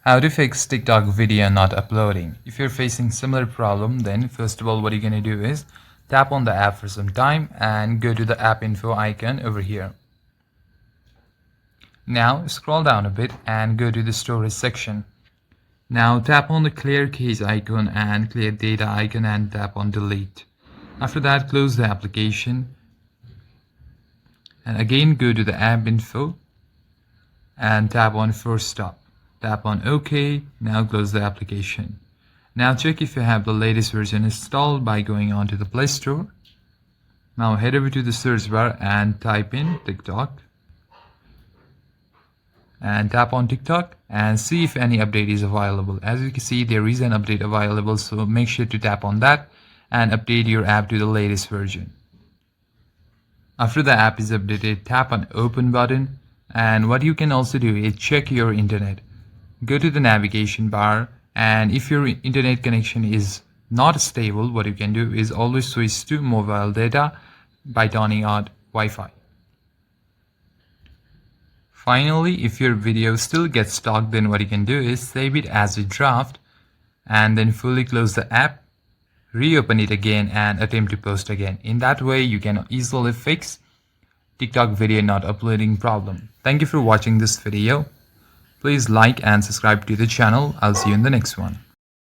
How to fix TikTok video not uploading. If you're facing similar problem, then first of all what you're going to do is tap on the app for some time and go to the app info icon over here. Now scroll down a bit and go to the storage section. Now tap on the clear case icon and clear data icon and tap on delete. After that, close the application and again go to the app info and tap on force stop. Tap on OK. Now close the application. Now check if you have the latest version installed by going on to the Play Store. Now head over to the search bar and type in TikTok. And tap on TikTok and see if any update is available. As you can see, there is an update available, so make sure to tap on that and update your app to the latest version. After the app is updated, tap on open button, and what you can also do is check your internet. Go to the navigation bar, and if your internet connection is not stable, what you can do is always switch to mobile data by turning on Wi-Fi. Finally, if your video still gets stuck, then what you can do is save it as a draft and then fully close the app, reopen it again and attempt to post again. In that way, you can easily fix TikTok video not uploading problem. Thank you for watching this video. Please like and subscribe to the channel. I'll see you in the next one.